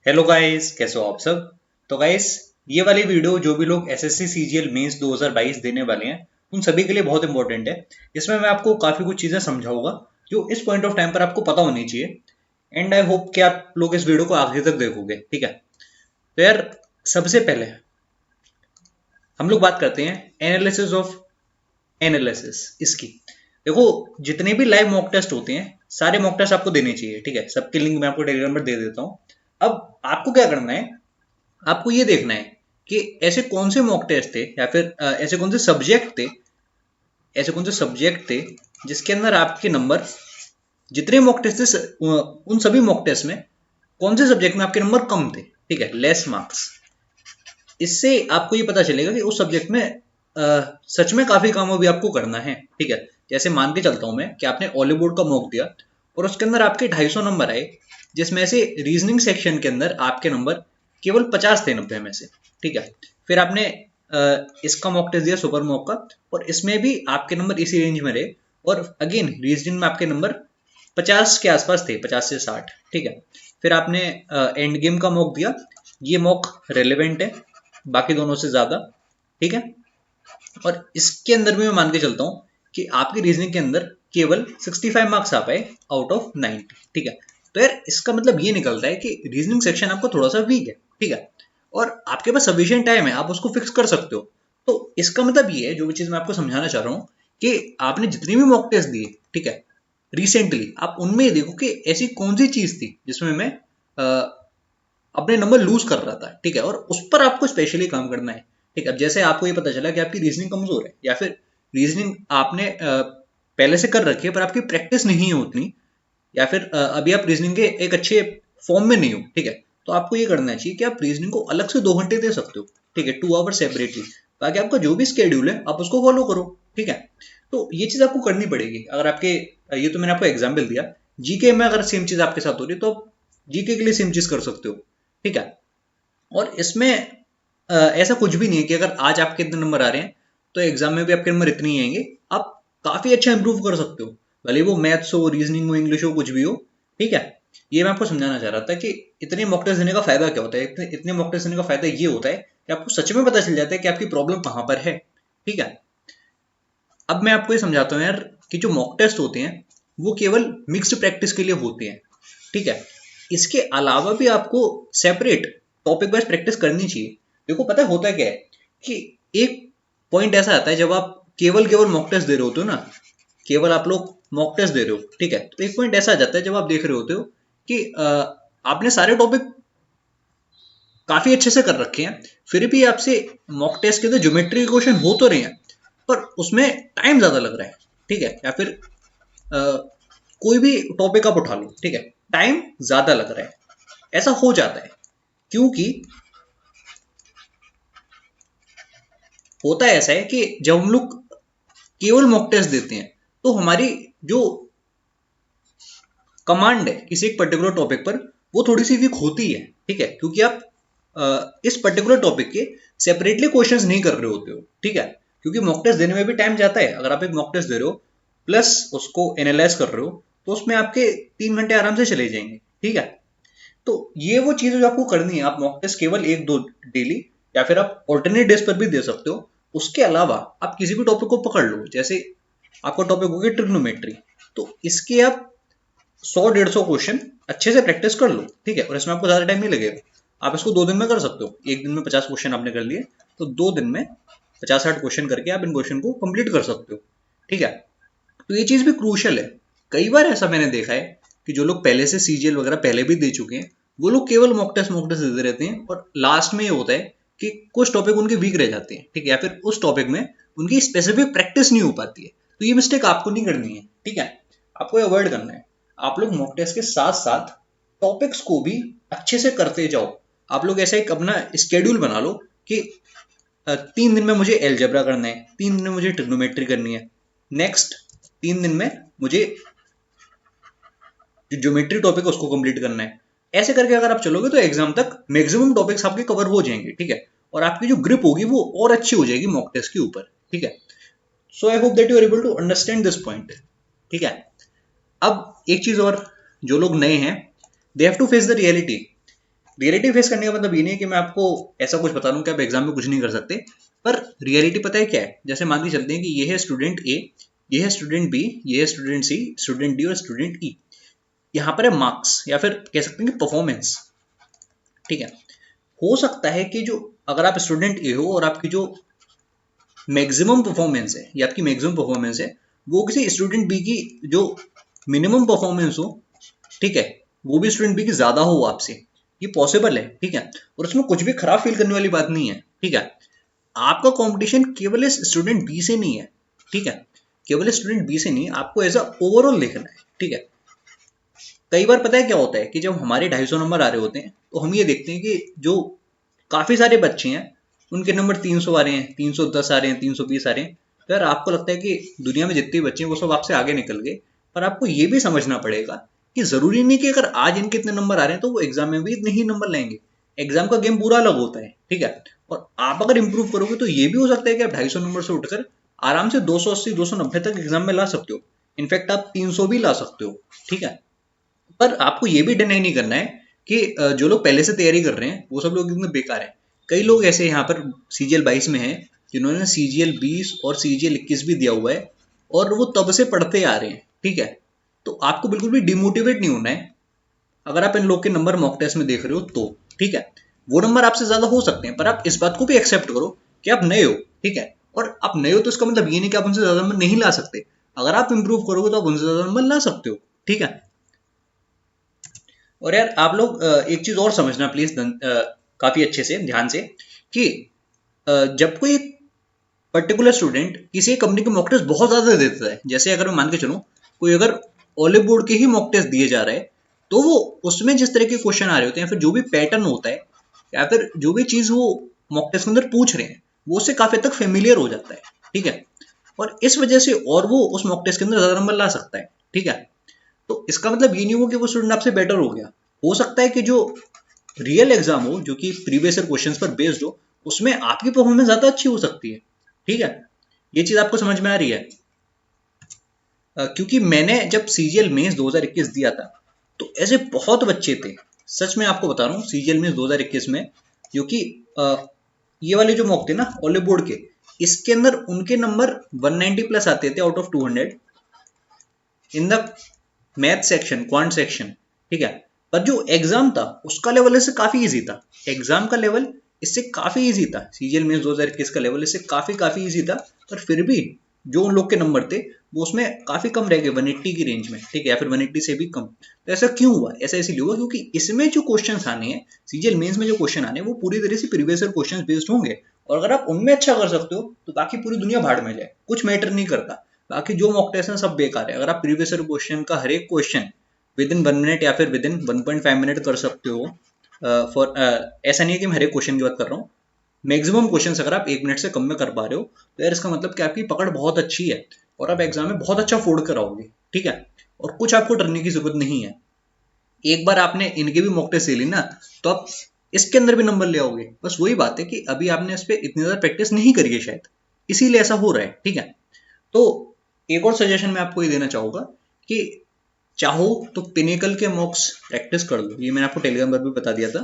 Hello guys, कैसे हो आप सब। तो गाइस, ये वाली वीडियो जो भी लोग एसएससी सीजीएल मेंस 2022 देने वाले हैं उन सभी के लिए बहुत इंपॉर्टेंट है। इसमें मैं आपको काफी कुछ चीजें समझाऊंगा जो इस पॉइंट ऑफ टाइम पर आपको पता होनी चाहिए। एंड आई होप कि आप लोग इस वीडियो को आखिर तक देखोगे, ठीक है। तो यार, सबसे पहले हम लोग बात करते हैं एनालिसिस ऑफ एनालिसिस इसकी। देखो, जितने भी लाइव मॉक टेस्ट होते हैं सारे मॉक टेस्ट आपको देने चाहिए, ठीक है। सबके लिंक मैं आपको टेलीग्राम पर दे देता हूँ। अब आपको क्या करना है, आपको ये देखना है कि ऐसे कौन से मॉक टेस्ट थे या फिर ऐसे कौन से सब्जेक्ट थे जिसके अंदर आपके नंबर, जितने मॉक टेस्ट थे उन सभी मॉक टेस्ट में कौन से सब्जेक्ट में आपके नंबर कम थे, ठीक है, लेस मार्क्स। इससे आपको ये पता चलेगा कि उस सब्जेक्ट में सच में काफी काम अभी आपको करना है, ठीक है। जैसे मान के चलता हूं मैं कि आपने ऑली बोर्ड का मॉक दिया और उसके अंदर आपके 250 नंबर आए, जिसमें से रीजनिंग सेक्शन के अंदर आपके नंबर केवल 50 थे 90 में से, ठीक है। फिर आपने इसका मॉक टेस्ट दिया सुपर मॉक का, और इसमें भी आपके नंबर इसी रेंज में रहे। और अगेन रीजनिंग में आपके नंबर 50 के आसपास थे, 50 से 60, ठीक है। फिर आपने एंड गेम का मॉक दिया, ये मॉक रेलेवेंट है बाकी दोनों से ज्यादा, ठीक है। और इसके अंदर भी मैं मान के चलता हूं कि आपकी रीजनिंग के अंदर केवल 65 मार्क्स आ पाए आउट ऑफ 90, ठीक है। तो यार, इसका मतलब ये निकलता है कि रीजनिंग सेक्शन आपका थोड़ा सा वीक है, ठीक है। और आपके पास सफिशिएंट टाइम है, आप उसको फिक्स कर सकते हो। तो इसका मतलब ये है, जो भी चीज मैं आपको समझाना चाह रहा हूँ, कि आपने जितनी भी मॉक टेस्ट दिए, ठीक है, रिसेंटली आप उनमें देखो कि ऐसी कौन सी चीज थी जिसमें मैं अपने नंबर लूज कर रहा था, ठीक है। और उस पर आपको स्पेशली काम करना है, ठीक है। अब जैसे आपको ये पता चला कि आपकी रीजनिंग कमजोर है, या फिर रीजनिंग आपने पहले से कर रखी है पर आपकी प्रैक्टिस नहीं है उतनी, या फिर अभी आप रीजनिंग के एक अच्छे फॉर्म में नहीं हो, ठीक है। तो आपको ये करना चाहिए कि आप रीजनिंग को अलग से 2 घंटे दे सकते हो, ठीक है, 2 आवर सेपरेटली, ताकि आपका जो भी स्केड्यूल है आप उसको फॉलो करो, ठीक है। तो ये चीज आपको करनी पड़ेगी। अगर आपके ये तो मैंने आपको एग्जाम्पल दिया, जीके में अगर सेम चीज आपके साथ हो रही है तो आप जीके के लिए सेम चीज कर सकते हो, ठीक है। और इसमें ऐसा कुछ भी नहीं है कि अगर आज आपके इतने नंबर आ रहे हैं तो एग्जाम में भी आपके नंबर इतने ही आएंगे। आप काफी अच्छा इंप्रूव कर सकते हो, भले वो मैथ्स हो, रीजनिंग हो, इंग्लिश हो, कुछ भी हो, ठीक है। ये मैं आपको समझाना चाह रहा था कि इतने मॉक टेस्ट देने का फायदा क्या होता है। इतने मॉक टेस्ट देने का फायदा ये होता है कि आपको सच में पता चल जाता है कि आपकी प्रॉब्लम कहाँ पर है, ठीक है। अब मैं आपको ये समझाता हूँ यार कि जो मॉक टेस्ट होते हैं वो केवल मिक्स्ड प्रैक्टिस के लिए होते हैं, ठीक है। इसके अलावा भी आपको सेपरेट टॉपिक वाइज प्रैक्टिस करनी चाहिए। देखो, पता है होता क्या है कि एक पॉइंट ऐसा आता है जब आप केवल केवल मॉक टेस्ट दे रहे होते हो ना, केवल आप लोग मॉक टेस्ट दे रहे हो, ठीक है। तो एक पॉइंट ऐसा आ जाता है जब आप देख रहे होते हो कि आपने सारे टॉपिक काफी अच्छे से कर रखे हैं, फिर भी आपसे मॉक टेस्ट के तो ज्योमेट्री क्वेश्चन हो तो रहे हैं पर उसमें टाइम ज्यादा लग रहा है, ठीक है। या फिर अ, कोई भी टॉपिक आप उठा लो, ठीक है, टाइम ज्यादा लग रहा है, ऐसा हो जाता है। क्योंकि होता है ऐसा है कि जब हम लोग केवल मॉक टेस्ट देते हैं तो हमारी जो कमांड है किसी एक पर्टिकुलर टॉपिक पर वो थोड़ी सी वीक होती है, ठीक है। क्योंकि आप इस पर्टिकुलर टॉपिक के सेपरेटली क्वेश्चंस नहीं कर रहे होते हो, ठीक है। क्योंकि मॉक टेस्ट देने में भी टाइम जाता है। अगर आप एक मॉक टेस्ट दे रहे हो प्लस उसको एनालाइज कर रहे हो तो उसमें आपके 3 घंटे आराम से चले जाएंगे, ठीक है। तो ये वो चीज जो आपको करनी है, आप मॉक टेस्ट केवल एक दो डेली, या फिर आप ऑल्टरनेट डेज पर भी दे सकते हो। उसके अलावा आप किसी भी टॉपिक को पकड़ लो, जैसे आपका टॉपिक हो गया ट्रिग्नोमेट्री, तो इसके आप 100-150 क्वेश्चन अच्छे से प्रैक्टिस कर लो, ठीक है। और इसमें आपको ज्यादा टाइम नहीं लगेगा। आप इसको 2 दिन में कर सकते हो। एक दिन में 50 क्वेश्चन आपने कर लिए तो 2 दिन में 50-60 क्वेश्चन करके आप इन क्वेश्चन को कंप्लीट कर सकते हो, ठीक है। तो ये चीज भी क्रूशल है। कई बार ऐसा मैंने देखा है कि जो लोग पहले से सीजीएल वगैरह पहले भी दे चुके हैं वो लोग केवल मॉक टेस्ट देते रहते हैं, और लास्ट में ये होता है कि कुछ टॉपिक उनके वीक रह जाते हैं, ठीक है, या फिर उस टॉपिक में उनकी स्पेसिफिक प्रैक्टिस नहीं हो पाती है। तो ये मिस्टेक आपको नहीं करनी है, ठीक है। आपको अवॉइड करना है। आप लोग मॉक टेस्ट के साथ साथ टॉपिक्स को भी अच्छे से करते जाओ। आप लोग ऐसा एक अपना स्केड्यूल बना लो कि 3 दिन में मुझे एलजेब्रा करना है, 3 दिन में मुझे ट्रिग्नोमेट्री करनी है, नेक्स्ट 3 दिन में मुझे जो ज्योमेट्री टॉपिक है उसको कंप्लीट करना है। ऐसे करके अगर आप चलोगे तो एग्जाम तक मैक्सिमम टॉपिक्स आपके कवर हो जाएंगे, ठीक है। और आपकी जो ग्रिप होगी वो और अच्छी हो जाएगी मॉक टेस्ट के ऊपर, ठीक है। So I hope that you are able to understand this point, ठीक है। अब एक चीज और, जो लोग नए हैं they have to face the reality reality face करने का मतलब ये नहीं है कि मैं आपको ऐसा कुछ बता दूं कि आप एग्जाम में कुछ नहीं कर सकते, पर रियलिटी पता है क्या है? जैसे मान के चलते हैं कि ये है स्टूडेंट ए, ये है स्टूडेंट बी, ये है स्टूडेंट सी, स्टूडेंट डी और स्टूडेंट ई। यहाँ पर है मार्क्स या फिर कह सकते हैं कि परफॉर्मेंस। ठीक है, हो सकता है कि जो अगर आप स्टूडेंट ए हो और आपकी जो मैक्सिमम परफॉर्मेंस है या आपकी मैक्सिमम परफॉर्मेंस है वो किसी स्टूडेंट बी की जो मिनिमम परफॉर्मेंस हो, ठीक है, वो भी स्टूडेंट बी की ज्यादा हो आपसे, ये पॉसिबल है। ठीक है, और उसमें कुछ भी खराब फील करने वाली बात नहीं है। ठीक है, आपका कंपटीशन केवल इस स्टूडेंट बी से नहीं है। ठीक है, केवल स्टूडेंट बी से नहीं, आपको एज अ ओवरऑल देखना है। ठीक है, कई बार पता है क्या होता है कि जब हमारे 250 नंबर आ रहे होते हैं तो हम ये देखते हैं कि जो काफी सारे बच्चे हैं उनके नंबर 300 आ रहे हैं, 310 आ रहे हैं, 320 आ रहे हैं। तो यार आपको लगता है कि दुनिया में जितने बच्चे हैं वो सब आपसे आगे निकल गए, पर आपको ये भी समझना पड़ेगा कि जरूरी नहीं कि अगर आज इनके इतने नंबर आ रहे हैं तो वो एग्जाम में भी इतने ही नंबर लाएंगे। एग्जाम का गेम पूरा अलग होता है। ठीक है, और आप अगर इंप्रूव करोगे तो ये भी हो सकता है कि आप 250 नंबर से उठकर आराम से 280 290 तक एग्जाम में ला सकते हो। इनफैक्ट आप 300 भी ला सकते हो। ठीक है, पर आपको ये भी डिनाई नहीं करना है कि जो लोग पहले से तैयारी कर रहे हैं वो सब लोग एकदम बेकार है। कई लोग ऐसे यहाँ पर सीजीएल 22 में हैं जिन्होंने सीजीएल 20 और सीजीएल 21 भी दिया हुआ है और वो तब से पढ़ते आ रहे हैं। ठीक है, तो आपको बिल्कुल भी डिमोटिवेट नहीं होना है अगर आप इन लोग के नंबर मॉक टेस्ट में देख रहे हो तो। ठीक है, वो नंबर आपसे ज्यादा हो सकते हैं, पर आप इस बात को भी एक्सेप्ट करो कि आप नए हो। ठीक है, और आप नए हो तो इसका मतलब ये नहीं कि आप उनसे ज्यादा नंबर नहीं ला सकते। अगर आप इंप्रूव करोगे तो आप उनसे ज्यादा नंबर ला सकते हो। ठीक है, और यार आप लोग एक चीज और समझना प्लीज, काफी अच्छे से ध्यान से, कि जब कोई पर्टिकुलर स्टूडेंट किसी कंपनी के मॉक टेस्ट बहुत ज्यादा देता है, जैसे अगर मैं मान के चलूं कोई अगर ऑलिव बोर्ड के ही मॉक टेस्ट दिए जा रहा है, तो वो उसमें जिस तरह के क्वेश्चन आ रहे होते हैं फिर जो भी पैटर्न होता है या फिर जो भी चीज वो मॉक टेस्ट के अंदर पूछ रहे हैं वो उससे काफी हद तक फेमिलियर हो जाता है। ठीक है, और इस वजह से और वो उस मॉक टेस्ट के अंदर ज्यादा नंबर ला सकता है। ठीक है, तो इसका मतलब ये नहीं हो कि वो स्टूडेंट आपसे बेटर हो गया। हो सकता है कि जो रियल एग्जाम हो जो कि प्रीवियस ईयर क्वेश्चंस पर बेस्ड हो उसमें आपकी परफॉर्मेंस ज्यादा अच्छी हो सकती है। ठीक है, ये चीज आपको समझ में आ रही है? क्योंकि मैंने जब सीजीएल मेंस 2021 दिया था तो ऐसे बहुत बच्चे थे, सच में आपको बता रहा हूँ, सीजीएल मेंस 2021 में जो कि ये वाले जो मॉक थे ना ऑलिव बोर्ड के, इसके अंदर उनके नंबर 190 प्लस आते थे out of 200 in the math section, quant section. ठीक है, पर जो एग्जाम था उसका लेवल इससे काफी इजी था। एग्जाम का लेवल इससे काफी इजी था, सीजीएल मेंस 2021 का लेवल इससे काफी काफी इजी था, पर फिर भी जो उन लोग के नंबर थे वो उसमें काफी कम रह गए, 180 की रेंज में। ठीक है, या फिर 180 से भी कम। तो ऐसा क्यों हुआ? ऐसा इसलिए हुआ क्योंकि इसमें जो क्वेश्चन आने हैं, सीजीएल मेंस में जो क्वेश्चन आने हैं वो पूरी तरह से प्रीवियस ईयर क्वेश्चन बेस्ड होंगे, और अगर आप उनमें अच्छा कर सकते हो तो बाकी पूरी दुनिया भाड़ में जाए, कुछ मैटर नहीं करता। बाकी जो मॉक टेस्ट है सब बेकार है। अगर आप प्रीवियस ईयर क्वेश्चन का हर एक क्वेश्चन विद इन 1 मिनट या फिर विद इन 1.5 मिनट कर सकते हो, फॉर ऐसा नहीं है कि मैं हर एक क्वेश्चन की बात कर रहा हूँ, मैक्सिमम क्वेश्चन अगर आप 1 मिनट से कम में कर पा रहे हो तो यार इसका मतलब कि आपकी पकड़ बहुत अच्छी है और आप एग्जाम में बहुत अच्छा फोड़ कर आओगे। ठीक है, और कुछ आपको डरने की जरूरत नहीं है। एक बार आपने इनके भी मॉक टेस्ट ले ली ना तो आप इसके अंदर भी नंबर ले आओगे। बस वही बात है कि अभी आपने इस पर इतनी ज्यादा प्रैक्टिस नहीं करी है शायद, इसीलिए ऐसा हो रहा है। ठीक है, तो एक और सजेशन मैं आपको ये देना चाहूंगा कि चाहो तो पिनेकल के मॉक्स प्रैक्टिस कर लो, ये मैंने आपको टेलीग्राम पर भी बता दिया था।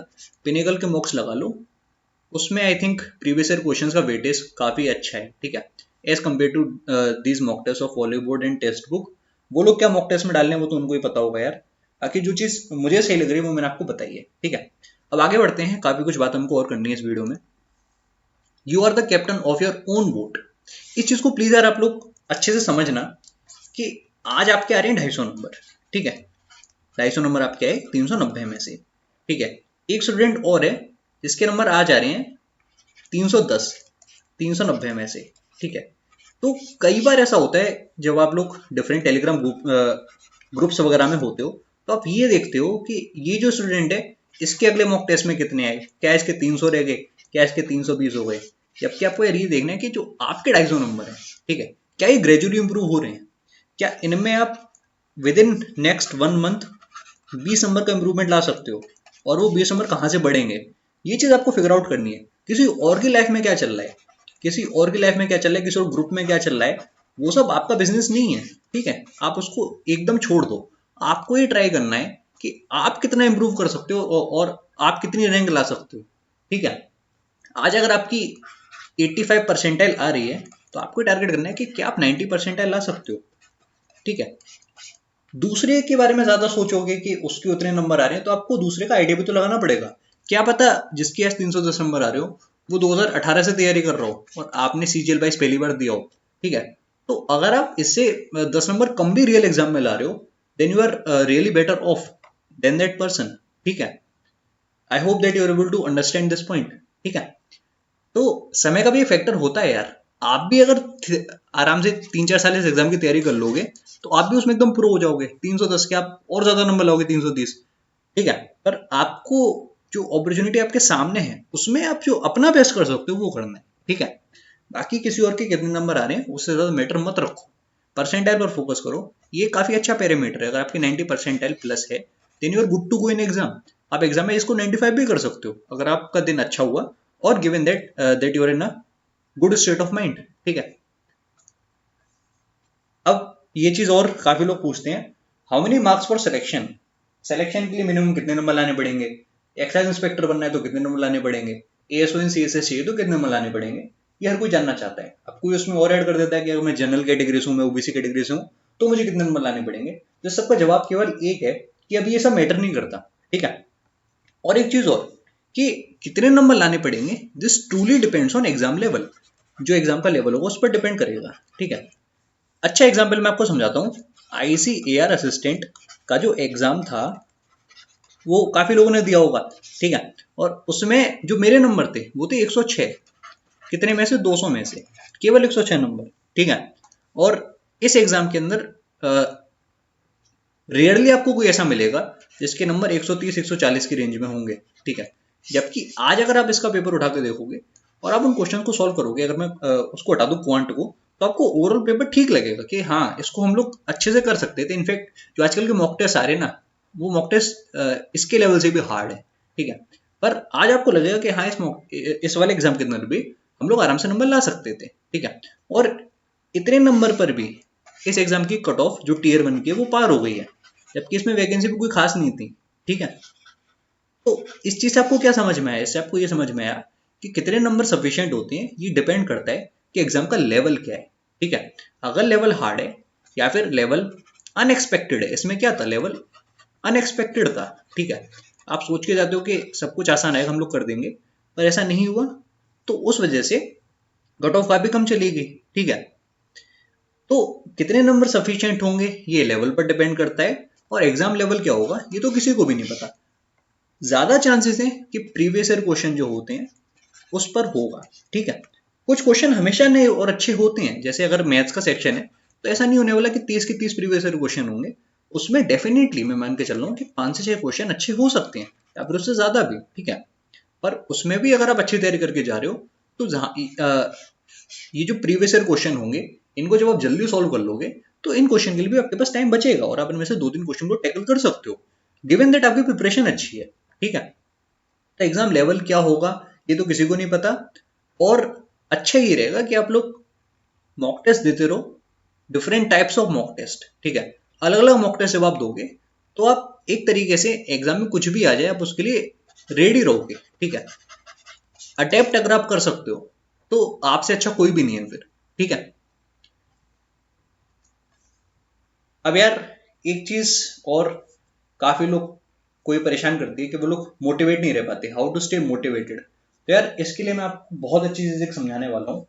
पिनेकल के मॉक्स लगा लो, उसमें I think previous year questions का वेटेज काफी अच्छा है। ठीक है, as compare to these mock test of Bollywood and textbook. वो लोग क्या मॉक टेस्ट में डालने हैं वो तो उनको ही पता होगा यार। बाकी जो चीज मुझे सही लग रही है वो मैंने आपको बताई है। ठीक है, अब आगे बढ़ते हैं, काफी कुछ बात हमको और करनी है इस वीडियो में। You are the captain of your own boat. इस चीज को प्लीज यार आप लोग अच्छे से समझना कि आज आपके आ रहे हैं 250 नंबर। ठीक है, 250 नंबर आपके आए 390 में से। ठीक है, एक स्टूडेंट और है जिसके नंबर आज आ रहे हैं 310 390 में से। ठीक है, तो कई बार ऐसा होता है जब आप लोग डिफरेंट टेलीग्राम ग्रुप्स वगैरह में होते हो तो आप ये देखते हो कि ये जो स्टूडेंट है इसके अगले मॉक टेस्ट में कितने आए, क्या इसके 300 रह गए, क्या इसके 320 हो गए। जबकि आपको यार ये देखना है कि जो आपके 250 नंबर है, ठीक है, क्या ये ग्रेजुअली इंप्रूव हो रहे हैं, क्या इनमें आप with in next 1 month 20 number का इंप्रूवमेंट ला सकते हो, और वो 20 नंबर कहाँ से बढ़ेंगे, ये चीज आपको फिगर आउट करनी है। किसी और की लाइफ में क्या चल रहा है, किसी और की लाइफ में क्या चल रहा है, किसी और ग्रुप में क्या चल रहा है, वो सब आपका बिजनेस नहीं है। ठीक है, आप उसको एकदम छोड़ दो। आपको ये ट्राई करना है कि आप कितना इंप्रूव कर सकते हो और आप कितनी रैंक ला सकते हो। ठीक है, आज अगर आपकी 85 परसेंटाइल आ रही है तो आपको टारगेट करना है कि क्या आप 90 परसेंटाइल ला सकते हो। ठीक है, दूसरे के बारे में ज्यादा सोचोगे कि उसके उतने नंबर आ रहे हैं तो आपको दूसरे का आइडिया भी तो लगाना पड़ेगा। क्या पता जिसके आज 310 नंबर आ रहे हो वो 2018 से तैयारी कर रहा हो और आपने CGL 22 पहली बार दिया हो। ठीक है, तो अगर आप इससे 10 नंबर कम भी रियल एग्जाम में ला रहे हो then you are really better off than that person. ठीक है, I hope that you are able to understand this point. ठीक है, तो समय का भी फैक्टर होता है यार। आप भी अगर आराम से 3-4 साल इस एग्जाम की तैयारी कर लोगे तो आप भी उसमें एकदम प्रो हो जाओगे, 310 के आप और ज्यादा नंबर लाओगे, 330। ठीक है, पर आपको जो अपॉर्चुनिटी आपके सामने है उसमें आप जो अपना बेस्ट कर सकते हो वो करना है। ठीक है, बाकी किसी और के कितने नंबर आ रहे हैं उससे ज्यादा मैटर मत रखो, परसेंटाइल पर फोकस करो। ये काफी अच्छा पैरामीटर है। अगर आपकी 90 परसेंटाइल प्लस है then you are good to go in exam. आप एग्जाम में इसको 95 भी कर सकते हो अगर आपका दिन अच्छा हुआ और given that you are in a good state of mind. ठीक है, अब ये चीज और काफी लोग पूछते हैं, how many marks for selection. Selection के लिए मिनिमम कितने नंबर लाने पड़ेंगे, एक्साइज इंस्पेक्टर बनना है तो कितने नंबर लाने पड़ेंगे, ASO इन CSS चाहिए तो कितने नंबर लाने पड़ेंगे। ये हर कोई जानना चाहता है। अब कोई उसमें और ऐड कर देता है कि अगर मैं जनरल कैटेगरी से हूँ, मैं OBC कैटेगरी से हूँ तो मुझे कितने नंबर लाने पड़ेंगे। तो सबका जवाब केवल एक है कि अभी ये सब मैटर नहीं करता। ठीक है, और एक चीज और कि कितने नंबर लाने पड़ेंगे this truly depends on exam level. जो एग्जाम का लेवल होगा उस पर डिपेंड करेगा। ठीक है, अच्छा एग्जाम्पल मैं आपको समझाता हूँ। ICAR असिस्टेंट का जो एग्जाम था वो काफी लोगों ने दिया होगा। ठीक है, और उसमें जो मेरे नंबर थे वो थे 106, कितने में से 200 में से केवल 106 नंबर। ठीक है, और इस एग्जाम के अंदर रेयरली आपको कोई ऐसा मिलेगा जिसके नंबर 130 140 की रेंज में होंगे। ठीक है, जबकि आज अगर आप इसका पेपर उठा के देखोगे और आप उन क्वेश्चन को सॉल्व करोगे, अगर मैं उसको हटा दूं क्वांट को, तो आपको ओवरऑल पेपर ठीक लगेगा कि हाँ इसको हम लोग अच्छे से कर सकते थे। इनफैक्ट जो आजकल के मॉक टेस्ट आ रहे हैं ना वो मॉक टेस्ट इसके लेवल से भी हार्ड है। ठीक है, पर आज आपको लगेगा कि हाँ इस वाले एग्जाम के अंदर भी हम लोग आराम से नंबर ला सकते थे। ठीक है, और इतने नंबर पर भी इस एग्जाम की कट ऑफ जो Tier 1 की है वो पार हो गई है, जबकि इसमें वैकेंसी भी कोई खास नहीं थी। ठीक है, तो इस चीज से आपको क्या समझ में आया, इससे आपको ये समझ में आया कि कितने नंबर सफिशिएंट होते हैं ये डिपेंड करता है कि एग्जाम का लेवल क्या है। ठीक है, अगर लेवल हार्ड है या फिर लेवल अनएक्सपेक्टेड है, इसमें क्या था लेवल अनएक्सपेक्टेड था। ठीक है, आप सोच के जाते हो कि सब कुछ आसान है हम लोग कर देंगे, पर ऐसा नहीं हुआ तो उस वजह से कट ऑफ काफी कम चली गई। ठीक है, तो कितने नंबर सफिशिएंट होंगे ये लेवल पर डिपेंड करता है, और एग्जाम लेवल क्या होगा ये तो किसी को भी नहीं पता। ज्यादा चांसेस हैं कि प्रीवियस ईयर क्वेश्चन जो होते हैं उस पर होगा। ठीक है, कुछ क्वेश्चन हमेशा नए और अच्छे होते हैं, जैसे अगर मैथ्स का सेक्शन है तो ऐसा नहीं होने वाला कि 30 के 30 प्रीवियस ईयर क्वेश्चन होंगे। उसमें डेफिनेटली मैं मान के चल रहा हूँ कि 5 से 6 क्वेश्चन अच्छे हो सकते हैं या फिर उससे ज्यादा भी। ठीक है, पर उसमें भी अगर आप अच्छी तैयारी करके जा रहे हो तो ये जो प्रीवियस ईयर क्वेश्चन होंगे इनको जब आप जल्दी सॉल्व कर लोगे तो इन क्वेश्चन के लिए भी आपके पास टाइम बचेगा और आप इनमें से 2-3 क्वेश्चन को टैकल कर सकते हो, गिवन दैट आपकी प्रिपरेशन अच्छी है। ठीक है, तो एग्जाम लेवल क्या होगा ये तो किसी को नहीं पता, और अच्छा ये रहेगा कि आप लोग मॉक टेस्ट देते रहो, different types of mock test. ठीक है, अलग अलग मॉक टेस्ट जब आप दोगे तो आप एक तरीके से एग्जाम में कुछ भी आ जाए आप उसके लिए रेडी रहोगे। ठीक है, अटेम्प्ट अगर आप कर सकते हो तो आपसे अच्छा कोई भी नहीं है फिर। ठीक है, अब यार एक चीज और काफी लोग कोई परेशान करती है कि वो लोग मोटिवेट नहीं रह पाते, हाउ टू स्टे मोटिवेटेड। तो यार इसके लिए मैं आपको बहुत अच्छी चीज एक समझाने वाला हूँ।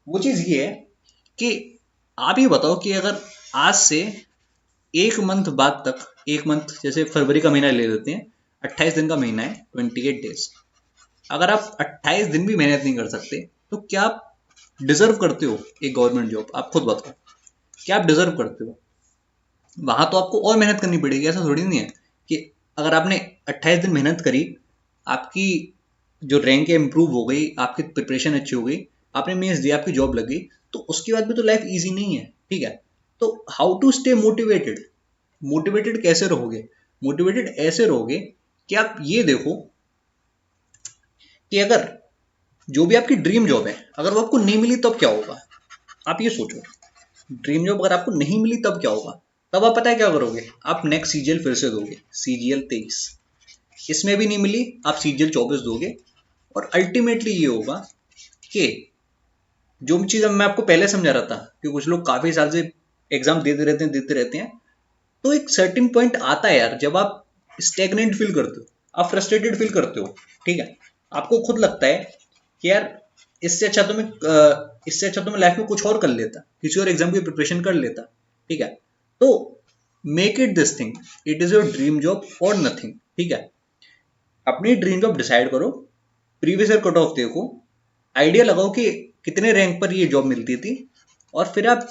वो चीज ये है कि आप ये बताओ कि अगर आज से एक मंथ बाद तक, एक मंथ जैसे फरवरी का महीना ले लेते हैं, 28 दिन का महीना है, 28 डेज, अगर आप 28 दिन भी मेहनत नहीं कर सकते तो क्या आप डिजर्व करते हो एक गवर्नमेंट जॉब? आप खुद बताओ, क्या आप डिजर्व करते हो? वहां तो आपको और मेहनत करनी पड़ेगी, ऐसा थोड़ी नहीं है कि अगर आपने 28 दिन मेहनत करी, आपकी जो रैंक है इंप्रूव हो गई, आपकी प्रिपरेशन अच्छी हो गई, आपने मेंस दिया, आपकी जॉब लग गई, तो उसके बाद भी तो लाइफ इजी नहीं है। ठीक है, तो how to stay motivated, motivated कैसे रहोगे? मोटिवेटेड ऐसे रहोगे कि आप ये देखो कि अगर जो भी आपकी ड्रीम जॉब है अगर वो आपको नहीं मिली तब क्या होगा। आप ये सोचो, ड्रीम जॉब अगर आपको नहीं मिली तब क्या होगा। तब आप पता है क्या करोगे, आप नेक्स्ट सीजीएल फिर से दोगे, सीजीएल 23, इसमें भी नहीं मिली, आप सीजीएल 24 दोगे। और अल्टीमेटली ये होगा कि जो चीज़ मैं आपको पहले समझा रहा था कि कुछ लोग काफ़ी साल से एग्जाम देते रहते हैं, तो एक सर्टेन पॉइंट आता है यार जब आप स्टेगनेंट फील करते हो, आप फ्रस्ट्रेटेड फील करते हो, ठीक है, आपको खुद लगता है कि यार इससे अच्छा तो मैं लाइफ में कुछ और कर लेता, किसी और एग्जाम की प्रिपरेशन कर लेता, ठीक है। तो make it this thing, it is your dream job और नथिंग, ठीक है। अपनी ड्रीम जॉब डिसाइड करो, प्रीवियस ईयर कट ऑफ देखो, आइडिया लगाओ कि कितने रैंक पर ये जॉब मिलती थी, और फिर आप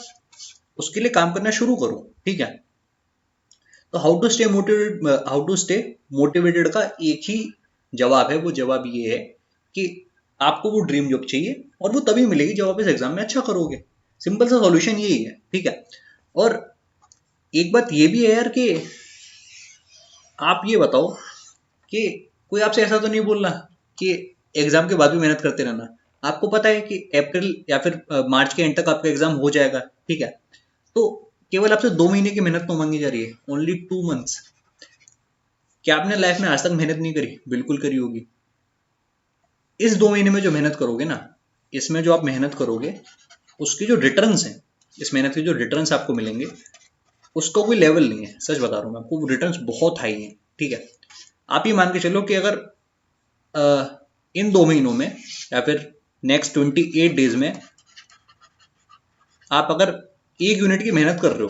उसके लिए काम करना शुरू करो, ठीक है। तो हाउ टू स्टे मोटिवेटेड का एक ही जवाब है, वो जवाब ये है कि आपको वो ड्रीम जॉब चाहिए, और वो तभी मिलेगी जब आप इस एग्जाम में अच्छा करोगे। सिंपल सा सॉल्यूशन यही है, ठीक है। और एक बात ये भी है यार कि आप ये बताओ कि कोई आपसे ऐसा तो नहीं बोल रहा कि एग्जाम के बाद भी मेहनत करते रहना। आपको पता है कि अप्रैल या फिर मार्च के एंड तक आपका एग्जाम हो जाएगा, ठीक है। तो केवल आपसे 2 महीने की मेहनत तो मांगी जा रही है, ओनली 2 मंथ्स। क्या आपने लाइफ में आज तक मेहनत नहीं करी? बिल्कुल करी होगी। इस 2 महीने में जो मेहनत करोगे ना, इसमें जो आप मेहनत करोगे, उसकी जो रिटर्न्स हैं, इस मेहनत के जो रिटर्न्स आपको मिलेंगे, उसका कोई लेवल नहीं है। सच बता रहा हूँ मैं आपको, रिटर्न्स बहुत हाई हैं, ठीक है। आप ये मान के चलो कि अगर इन 2 महीनों में या फिर नेक्स्ट 28 डेज में आप अगर 1 यूनिट की मेहनत कर रहे हो,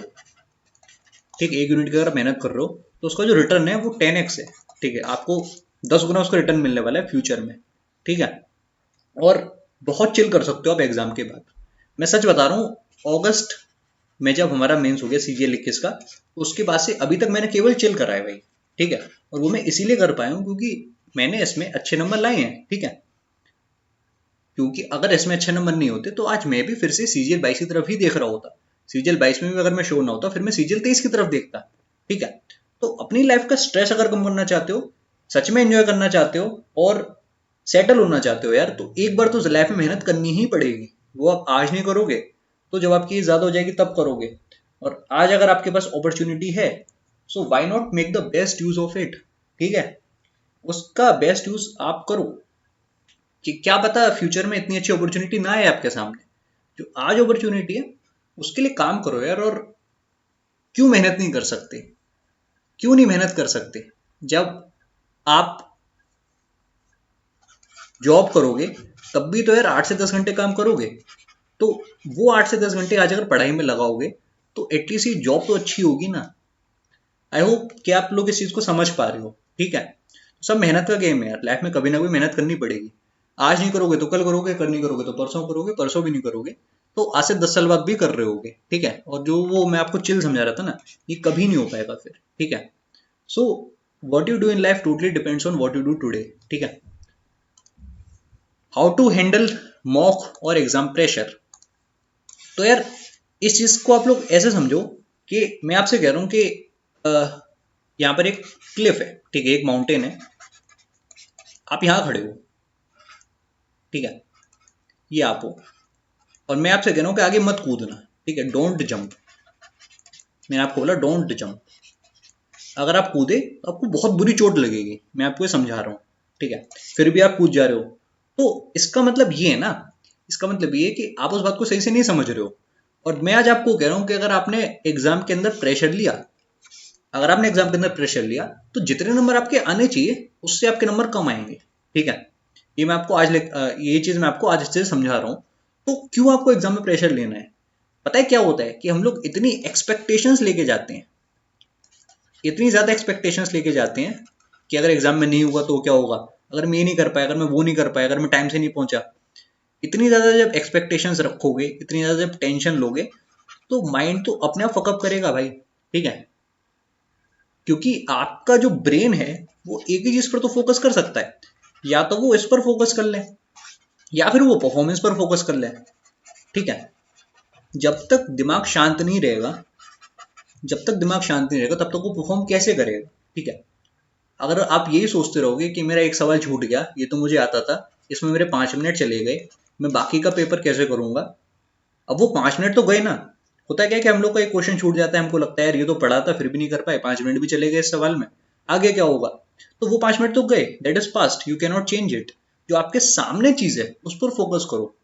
ठीक, 1 यूनिट की अगर मेहनत कर रहे हो, तो उसका जो रिटर्न है वो 10x है, ठीक है। आपको 10 गुना उसका रिटर्न मिलने वाला है फ्यूचर में, ठीक है। और बहुत चिल कर सकते हो आप एग्जाम के बाद। मैं सच बता रहा हूँ, अगस्त में जब हमारा मेंस हो गया सीजीएल 21 का, उसके बाद से अभी तक मैंने केवल चिल करा है भाई, ठीक है। और वो मैं इसीलिए कर पाया हूँ क्योंकि मैंने इसमें अच्छे नंबर लाए हैं, ठीक है। क्योंकि अगर इसमें अच्छे नंबर नहीं होते तो आज मैं भी फिर से सीजीएल 22 की तरफ ही देख रहा होता। सीजीएल 22 में भी अगर मैं शो ना होता, फिर मैं सीजीएल 23 की तरफ देखता, ठीक है। तो अपनी लाइफ का स्ट्रेस अगर कम करना चाहते हो, सच में एंजॉय करना चाहते हो, और सेटल होना चाहते हो यार, तो एक बार तो लाइफ में मेहनत करनी ही पड़ेगी। वो आप आज नहीं करोगे तो जब आपकी एज ज्यादा हो जाएगी तब करोगे। और आज अगर आपके पास अपॉर्चुनिटी है, so why not make the best use of it, ठीक है। उसका बेस्ट यूज आप करो, कि क्या पता फ्यूचर में इतनी अच्छी अपॉर्चुनिटी ना आए आपके सामने। जो आज अपॉर्चुनिटी है उसके लिए काम करो यार। और क्यों मेहनत नहीं कर सकते, क्यों नहीं मेहनत कर सकते? जब आप जॉब करोगे तब भी तो यार 8 से 10 घंटे काम करोगे, तो वो 8 से 10 घंटे आज अगर पढ़ाई में लगाओगे तो एटलीस्ट ये जॉब तो अच्छी होगी ना। आई होप कि आप लोग इस चीज को समझ पा रहे हो, ठीक है। सब मेहनत का गेम है यार, लाइफ में कभी ना कभी मेहनत करनी पड़ेगी। आज नहीं करोगे तो कल करोगे, कल नहीं करोगे तो परसों करोगे, परसों भी नहीं करोगे तो आज से 10 साल बाद भी कर रहे होगे, ठीक है। और जो वो मैं आपको चिल समझा रहा था ना, ये कभी नहीं हो पाएगा फिर, ठीक है। So what you do in life totally depends on what you do today, ठीक है। हाउ टू हैंडल मॉक और एग्जाम प्रेशर। तो यार इस चीज को आप लोग ऐसे समझो कि मैं आपसे कह रहा हूं कि यहाँ पर एक क्लिफ है, ठीक है, एक माउंटेन है, आप यहाँ खड़े हो, ठीक है, ये आप हो, और मैं आपसे कह रहा हूँ कि आगे मत कूदना, ठीक है, डोंट जंप। मैंने आपको बोला डोंट जंप। अगर आप कूदे तो आपको बहुत बुरी चोट लगेगी, मैं आपको ये समझा रहा हूँ, ठीक है। फिर भी आप कूद जा रहे हो, तो इसका मतलब ये है ना, इसका मतलब ये है कि आप उस बात को सही से नहीं समझ रहे हो। और मैं आज आपको कह रहा हूँ कि अगर आपने एग्जाम के अंदर प्रेशर लिया, अगर आपने एग्जाम के अंदर प्रेशर लिया, तो जितने नंबर आपके आने चाहिए उससे आपके नंबर कम आएंगे, ठीक है। ये मैं आपको ये चीज मैं आपको आज से समझा रहा हूँ। तो क्यों आपको एग्जाम में प्रेशर लेना है? पता है क्या होता है कि हम लोग इतनी एक्सपेक्टेशंस लेके जाते हैं, इतनी ज्यादा एक्सपेक्टेशंस लेके जाते हैं कि अगर एग्जाम में नहीं हुआ तो क्या होगा, अगर मैं ये नहीं कर पाया, अगर मैं वो नहीं कर पाया, अगर मैं टाइम से नहीं पहुंचा। इतनी ज्यादा जब एक्सपेक्टेशंस रखोगे, इतनी ज्यादा जब टेंशन लोगे, तो माइंड तो अपने आप फकअप करेगा भाई, ठीक है। क्योंकि आपका जो ब्रेन है वो एक ही चीज पर तो फोकस कर सकता है, या तो वो इस पर फोकस कर ले, या फिर वो परफॉर्मेंस पर फोकस कर ले, ठीक है। जब तक दिमाग शांत नहीं रहेगा, जब तक दिमाग शांत नहीं रहेगा तब तक वो परफॉर्म कैसे करेगा, ठीक है। अगर आप यही सोचते रहोगे कि मेरा एक सवाल छूट गया, ये तो मुझे आता था, इसमें मेरे 5 मिनट चले गए, मैं बाकी का पेपर कैसे करूंगा, अब वो 5 मिनट तो गए ना, होता है क्या कि हम लोग का एक क्वेश्चन छूट जाता है, हमको लगता है यार ये तो पढ़ा था फिर भी नहीं कर पाए, 5 मिनट भी चले गए इस सवाल में, आगे क्या होगा? तो वो 5 मिनट तो गए, that is past, you can not change it. जो आपके सामने चीज है उस पर फोकस करो।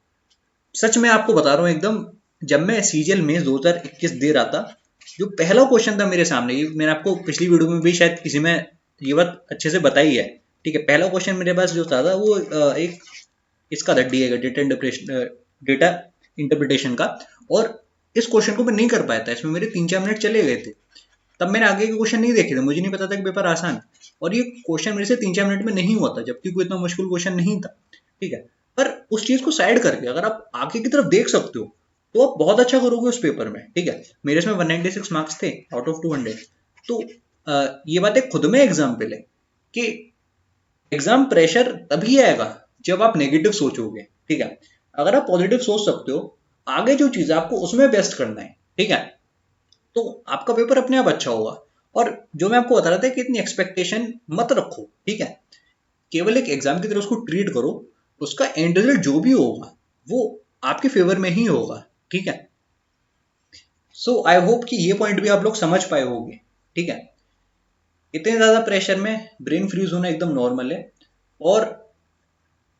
सच में आपको बता रहा हूँ एकदम, जब मैं सीजीएल मेंस 2021 दे रहा था, जो पहला क्वेश्चन था मेरे सामने, ये मैंने आपको पिछली वीडियो में भी शायद किसी में ये बात अच्छे से बताई है, ठीक है। पहला क्वेश्चन मेरे पास जो था वो एक इसका था, डेटा इंटरप्रिटेशन का। और इस क्वेश्चन को मैं नहीं कर पाया था, इसमें मेरे 3-4 मिनट चले गए थे। तब मैंने आगे के क्वेश्चन नहीं देखे थे, मुझे नहीं पता था कि पेपर आसान है, और ये क्वेश्चन मेरे से 3-4 मिनट में नहीं हुआ था, जबकि कोई इतना मुश्किल क्वेश्चन नहीं था, ठीक है। पर उस चीज को साइड करके अगर आप आगे की तरफ देख सकते हो तो आप बहुत अच्छा करोगे उस पेपर में, ठीक है। मेरे इसमें 196 मार्क्स थे आउट ऑफ 200। तो ये बात एक खुद में एग्जाम्पल है कि एग्जाम प्रेशर तभी आएगा जब आप नेगेटिव सोचोगे, ठीक है। अगर आप पॉजिटिव सोच सकते हो, आगे जो चीज है आपको उसमें बेस्ट करना है, ठीक है, तो आपका पेपर अपने आप अच्छा होगा। और जो मैं आपको बता रहा था कि इतनी एक्सपेक्टेशन मत रखो, ठीक है। केवल एक एग्जाम की तरह उसको ट्रीट करो, उसका एंड रिजल्ट जो भी होगा वो आपके फेवर में ही होगा, ठीक है। सो आई होप कि ये पॉइंट भी आप लोग समझ पाए होंगे, ठीक है। इतने ज्यादा प्रेशर में ब्रेन फ्रीज होना एकदम नॉर्मल है, और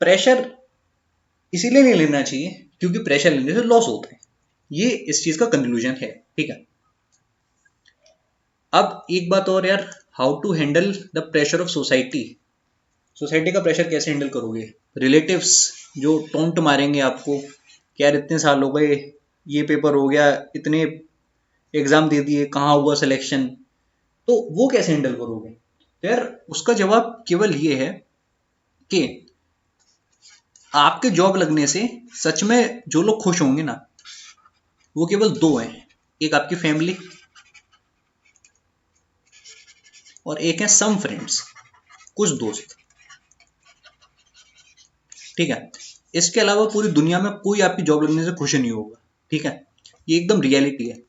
प्रेशर इसीलिए नहीं लेना चाहिए क्योंकि प्रेशर लेने से लॉस होता है। ये इस चीज का कंक्लूजन है, ठीक है। अब एक बात और यार, how to handle the pressure of society. Society का प्रेशर कैसे हैंडल करोगे? रिलेटिव्स जो टोंट मारेंगे आपको कि यार इतने साल हो गए, ये पेपर हो गया, इतने एग्जाम दे दिए, कहाँ हुआ सिलेक्शन, तो वो कैसे हैंडल करोगे? तो यार उसका जवाब केवल ये है कि आपके जॉब लगने से सच में जो लोग खुश होंगे ना, वो केवल दो हैं। एक आपकी फैमिली और एक है सम फ्रेंड्स, कुछ दोस्त, ठीक है। इसके अलावा पूरी दुनिया में कोई आपकी जॉब लगने से खुश नहीं होगा, ठीक है। ये एकदम रियलिटी है।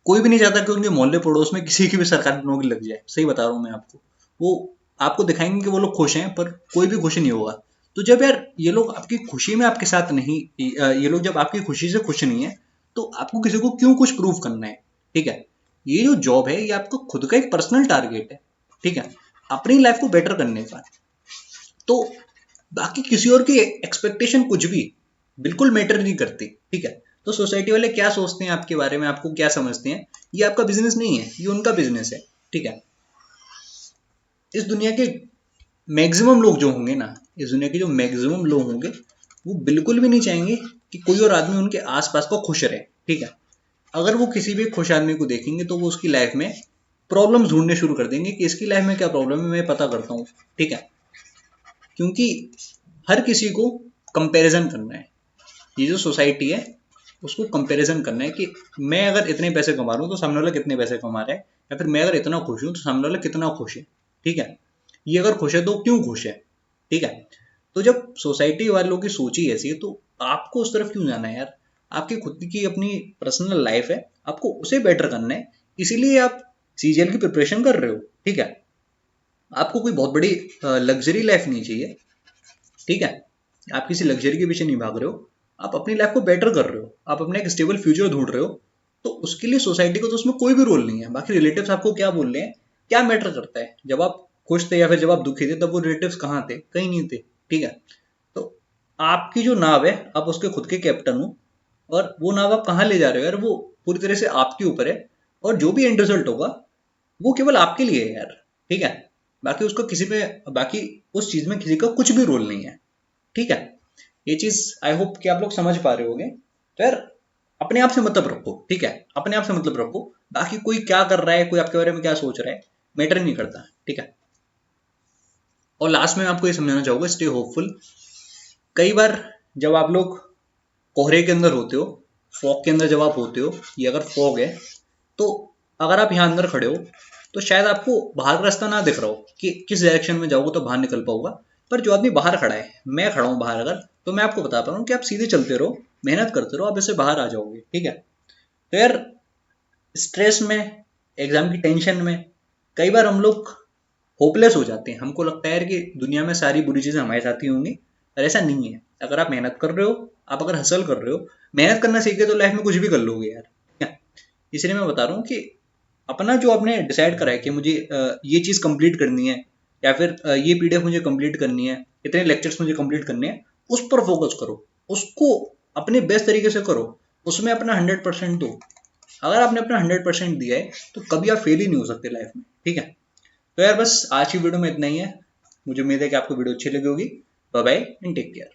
कोई भी नहीं चाहता कि उनके मोहल्ले पड़ोस में किसी की भी सरकारी नौकरी लग जाए, सही बता रहा हूँ मैं आपको। वो आपको दिखाएंगे कि वो लोग खुश हैं, पर कोई भी खुश नहीं होगा। तो जब यार ये लोग आपकी खुशी में आपके साथ नहीं, ये लोग जब आपकी खुशी से खुश नहीं है, तो आपको किसी को क्यों कुछ प्रूव करना है, ठीक है। ये जो जॉब है ये आपको खुद का एक पर्सनल टारगेट है, ठीक है, अपनी लाइफ को बेटर करने का। तो बाकी किसी और की एक्सपेक्टेशन कुछ भी बिल्कुल मैटर नहीं करती, ठीक है। तो सोसाइटी वाले क्या सोचते हैं आपके बारे में, आपको क्या समझते हैं, ये आपका बिजनेस नहीं है, ये उनका बिजनेस है, ठीक है। इस दुनिया के मैक्सिमम लोग जो होंगे ना, इस दुनिया के जो मैक्सिमम लोग होंगे, वो बिल्कुल भी नहीं चाहेंगे कि कोई और आदमी उनके आसपास को खुश रहे, ठीक है। अगर वो किसी भी खुश आदमी को देखेंगे तो वो उसकी लाइफ में प्रॉब्लम्स ढूंढने शुरू कर देंगे कि इसकी लाइफ में क्या प्रॉब्लम है, मैं पता करता हूँ, ठीक है। क्योंकि हर किसी को कंपैरिजन करना है। ये जो सोसाइटी है उसको कंपैरिजन करना है कि मैं अगर इतने पैसे कमा रहा हूँ तो सामने वाला कितने पैसे कमा रहा है, या फिर मैं अगर इतना खुश हूँ तो सामने वाला कितना खुश है, ठीक है। ये अगर खुश है तो क्यों खुश है, ठीक है। तो जब सोसाइटी वालों की सोच ही ऐसी है तो आपको उस तरफ क्यों जाना है यार? आपकी खुद की अपनी पर्सनल लाइफ है, आपको उसे बेटर करना है, इसीलिए आप सीजीएल की प्रिपरेशन कर रहे हो, ठीक है। आपको कोई बहुत बड़ी लग्जरी लाइफ नहीं चाहिए, ठीक है। आप किसी लग्जरी के पीछे नहीं भाग रहे हो, आप अपनी लाइफ को बेटर कर रहे हो, आप अपना एक स्टेबल फ्यूचर ढूंढ रहे हो। तो उसके लिए सोसाइटी को तो उसमें कोई भी रोल नहीं है। बाकी रिलेटिव्स आपको क्या बोल रहे हैं, क्या मैटर करता है? जब आप खुश थे या फिर जब आप दुखी थे तब वो रिलेटिव्स कहाँ थे? कहीं नहीं थे, ठीक है। तो आपकी जो नाव है, आप उसके खुद के कैप्टन हो, और वो नाव आप कहाँ ले जा रहे हो यार, वो पूरी तरह से आपके ऊपर है। और जो भी एंड रिजल्ट होगा वो केवल आपके लिए है यार, ठीक है। बाकी उसका किसी पे, बाकी उस चीज में किसी का कुछ भी रोल नहीं है, ठीक है। ये चीज आई होप कि आप लोग समझ पा रहे होंगे। तो यार अपने आप से मतलब रखो, ठीक है, अपने आप से मतलब रखो। बाकी कोई क्या कर रहा है, कोई आपके बारे में क्या सोच रहा है, मैटर नहीं करता, ठीक है। और लास्ट में मैं आपको ये समझाना चाहूंगा, स्टे होपफुल। कई बार जब आप लोग कोहरे के अंदर होते हो, फॉग के अंदर जब आप होते हो, ये अगर फॉग है तो अगर आप यहाँ अंदर खड़े हो तो शायद आपको बाहर का रास्ता ना दिख रहा हो कि किस डायरेक्शन में जाओगे तो बाहर निकल पाऊंगा। पर जो आदमी बाहर खड़ा है, मैं खड़ा हूँ बाहर अगर, तो मैं आपको बता पा रहा हूँ कि आप सीधे चलते रहो, मेहनत करते रहो, आप इससे बाहर आ जाओगे, ठीक है। तो यार स्ट्रेस में, एग्जाम की टेंशन में कई बार हम लोग होपलेस हो जाते हैं। हमको लगता है यार कि दुनिया में सारी बुरी चीजें हमारे साथ ही होंगी, पर ऐसा नहीं है। अगर आप मेहनत कर रहे हो, आप अगर हसल कर रहे हो, मेहनत करना सीख गए तो लाइफ में कुछ भी कर लोगे यार, इसलिए मैं बता रहा हूँ कि अपना जो आपने डिसाइड करा है कि मुझे ये चीज़ कंप्लीट करनी है, या फिर ये पीडीएफ मुझे कंप्लीट करनी है, इतने लेक्चर्स मुझे कंप्लीट करने हैं, उस पर फोकस करो, उसको अपने बेस्ट तरीके से करो, उसमें अपना 100% दो। अगर आपने अपना 100% दिया है तो कभी आप फेल ही नहीं हो सकते लाइफ में, ठीक है। तो यार बस आज की वीडियो में इतना ही है। मुझे उम्मीद है कि आपको वीडियो अच्छी लगी होगी। Bye bye and take care.